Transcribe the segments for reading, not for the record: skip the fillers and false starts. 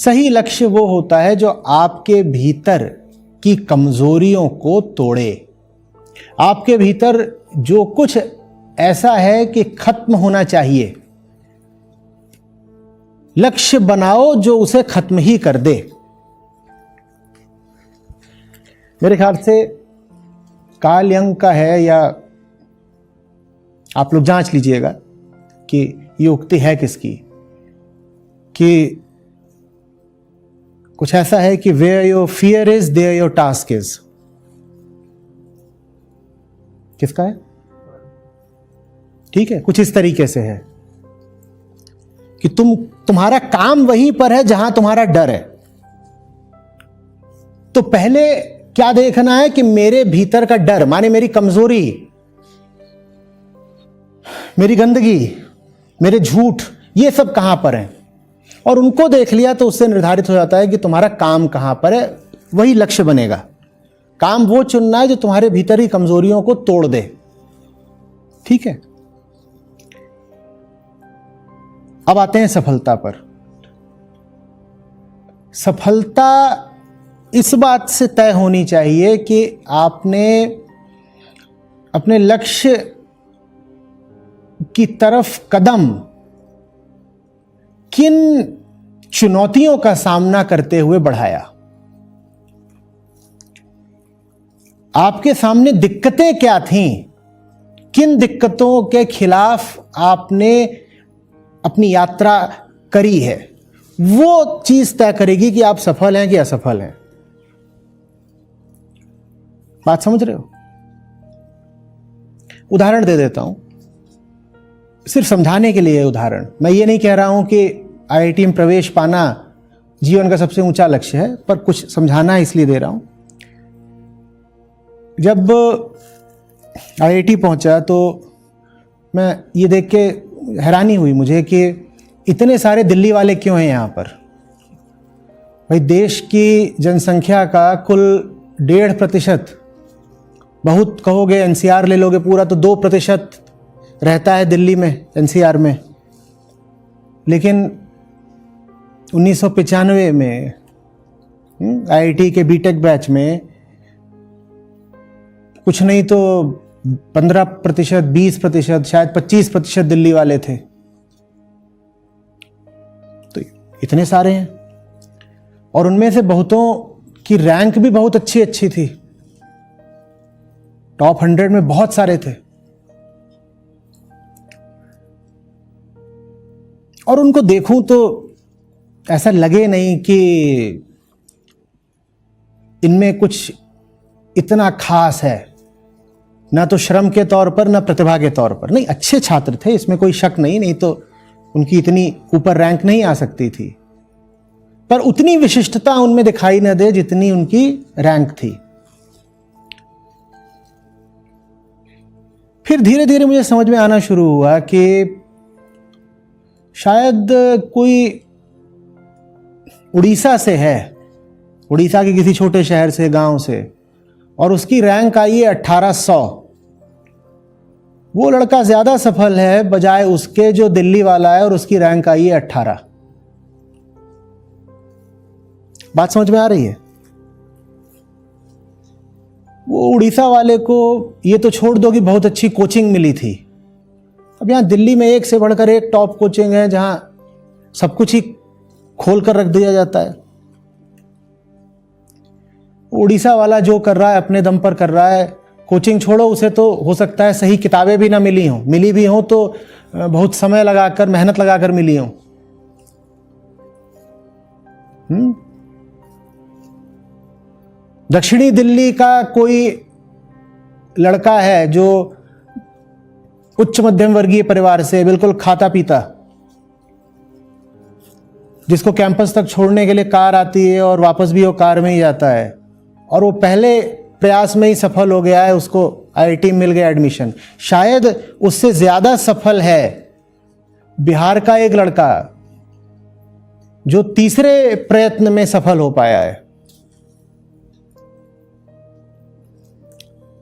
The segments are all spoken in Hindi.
सही लक्ष्य वो होता है जो आपके भीतर की कमजोरियों को तोड़े। आपके भीतर जो कुछ ऐसा है कि खत्म होना चाहिए, लक्ष्य बनाओ जो उसे खत्म ही कर दे। मेरे ख्याल से कार्ल यंग का है, या आप लोग जांच लीजिएगा कि ये उक्ति है किसकी, कि कुछ ऐसा है कि where your fear is there your task is. किसका है? ठीक है, कुछ इस तरीके से है कि तुम्हारा काम वहीं पर है जहां तुम्हारा डर है। तो पहले क्या देखना है कि मेरे भीतर का डर, माने मेरी कमजोरी, मेरी गंदगी, मेरे झूठ, ये सब कहां पर है, और उनको देख लिया तो उससे निर्धारित हो जाता है कि तुम्हारा काम कहां पर है। वही लक्ष्य बनेगा। काम वो चुनना है जो तुम्हारे भीतर ही कमजोरियों को तोड़ दे। ठीक है, अब आते हैं सफलता पर। सफलता इस बात से तय होनी चाहिए कि आपने अपने लक्ष्य की तरफ कदम किन चुनौतियों का सामना करते हुए बढ़ाया। आपके सामने दिक्कतें क्या थीं, किन दिक्कतों के खिलाफ आपने अपनी यात्रा करी है, वो चीज तय करेगी कि आप सफल हैं कि असफल हैं। बात समझ रहे हो? उदाहरण दे देता हूं, सिर्फ समझाने के लिए उदाहरण। मैं ये नहीं कह रहा हूं कि आईआईटी में प्रवेश पाना जीवन का सबसे ऊंचा लक्ष्य है, पर कुछ समझाना है इसलिए दे रहा हूं। जब आईआईटी पहुंचा तो मैं ये देख के हैरानी हुई मुझे कि इतने सारे दिल्ली वाले क्यों हैं यहाँ पर। भाई, देश की जनसंख्या का कुल 1.5%, बहुत कहोगे एनसीआर ले लोगे पूरा तो 2% रहता है दिल्ली में, एनसीआर में। लेकिन 1995 में आईआईटी के बीटेक बैच में कुछ नहीं तो 15%, 20%, शायद 25% दिल्ली वाले थे। तो इतने सारे हैं, और उनमें से बहुतों की रैंक भी बहुत अच्छी अच्छी थी। टॉप 100 में बहुत सारे थे, और उनको देखूं तो ऐसा लगे नहीं कि इनमें कुछ इतना खास है, ना तो श्रम के तौर पर ना प्रतिभा के तौर पर। नहीं, अच्छे छात्र थे, इसमें कोई शक नहीं तो उनकी इतनी ऊपर रैंक नहीं आ सकती थी, पर उतनी विशिष्टता उनमें दिखाई न दे जितनी उनकी रैंक थी। फिर धीरे धीरे मुझे समझ में आना शुरू हुआ कि शायद कोई उड़ीसा से है, उड़ीसा के किसी छोटे शहर से, गांव से, और उसकी रैंक आई है 1800। वो लड़का ज्यादा सफल है बजाय उसके जो दिल्ली वाला है और उसकी रैंक आई है 18। बात समझ में आ रही है? वो उड़ीसा वाले को ये तो छोड़ दो कि बहुत अच्छी कोचिंग मिली थी। अब यहां दिल्ली में एक से बढ़कर एक टॉप कोचिंग है जहां सब कुछ ही खोल कर रख दिया जाता है। उड़ीसा वाला जो कर रहा है अपने दम पर कर रहा है। कोचिंग छोड़ो, उसे तो हो सकता है सही किताबें भी ना मिली हों, मिली भी हों तो बहुत समय लगाकर, मेहनत लगाकर मिली हों। दक्षिणी दिल्ली का कोई लड़का है जो उच्च मध्यम वर्गीय परिवार से, बिल्कुल खाता पीता, जिसको कैंपस तक छोड़ने के लिए कार आती है और वापस भी वो कार में ही जाता है, और वो पहले प्रयास में ही सफल हो गया है, उसको आईआईटी में मिल गया एडमिशन। शायद उससे ज्यादा सफल है बिहार का एक लड़का जो तीसरे प्रयत्न में सफल हो पाया है।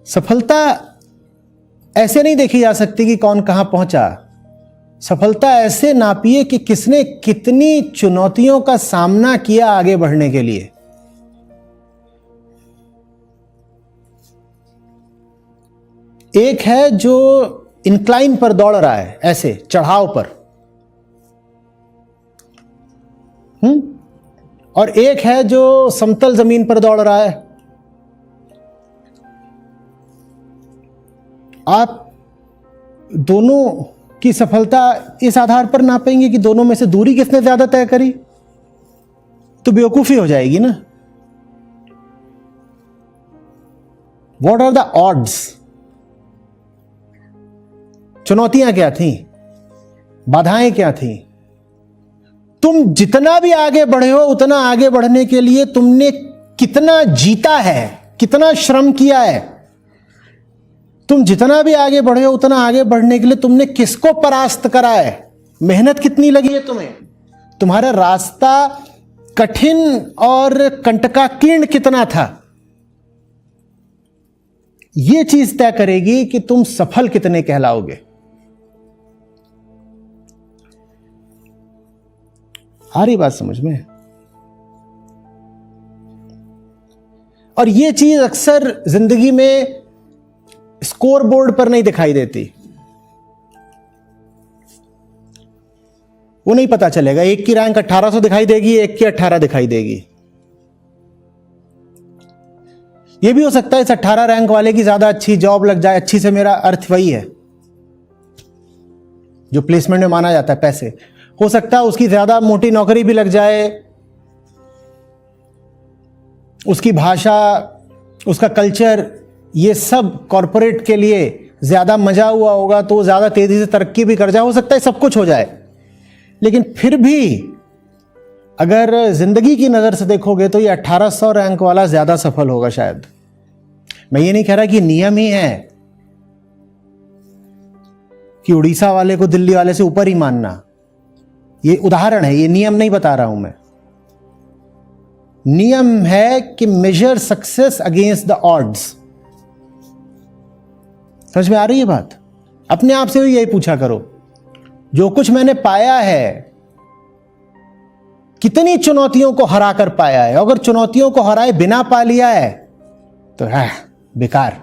सफलता ऐसे नहीं देखी जा सकती कि कौन कहां पहुंचा। सफलता ऐसे नापिए कि किसने कितनी चुनौतियों का सामना किया आगे बढ़ने के लिए। एक है जो इंक्लाइन पर दौड़ रहा है, ऐसे चढ़ाव पर, और एक है जो समतल जमीन पर दौड़ रहा है। आप दोनों की सफलता इस आधार पर नापेंगे कि दोनों में से दूरी किसने ज्यादा तय करी, तो बेवकूफी हो जाएगी ना। What are the odds? चुनौतियां क्या थी, बाधाएं क्या थी? तुम जितना भी आगे बढ़े हो, उतना आगे बढ़ने के लिए तुमने कितना जीता है, कितना श्रम किया है। तुम जितना भी आगे बढ़े हो, उतना आगे बढ़ने के लिए तुमने किसको परास्त करा है, मेहनत कितनी लगी है तुम्हें, तुम्हारा रास्ता कठिन और कंटकाकीर्ण कितना था। यह चीज तय करेगी कि तुम सफल कितने कहलाओगे। आ रही बात समझ में? और यह चीज अक्सर जिंदगी में स्कोर बोर्ड पर नहीं दिखाई देती। वो नहीं पता चलेगा, एक की रैंक 1800 दिखाई देगी, एक की 18 दिखाई देगी। यह भी हो सकता है इस 18 रैंक वाले की ज्यादा अच्छी जॉब लग जाए। अच्छी से मेरा अर्थ वही है जो प्लेसमेंट में माना जाता है, पैसे। हो सकता है उसकी ज्यादा मोटी नौकरी भी लग जाए, उसकी भाषा, उसका कल्चर, ये सब कॉरपोरेट के लिए ज्यादा मजा हुआ होगा तो ज्यादा तेजी से तरक्की भी कर जाए। हो सकता है सब कुछ हो जाए, लेकिन फिर भी अगर जिंदगी की नजर से देखोगे तो ये 1800 रैंक वाला ज्यादा सफल होगा शायद। मैं ये नहीं कह रहा कि नियम ही है कि उड़ीसा वाले को दिल्ली वाले से ऊपर ही मानना। ये उदाहरण है, ये नियम नहीं बता रहा हूं मैं। नियम है कि major success against the odds. समझ में आ रही है बात? अपने आप से भी यही पूछा करो, जो कुछ मैंने पाया है कितनी चुनौतियों को हरा कर पाया है। अगर चुनौतियों को हराए बिना पा लिया है तो बेकार।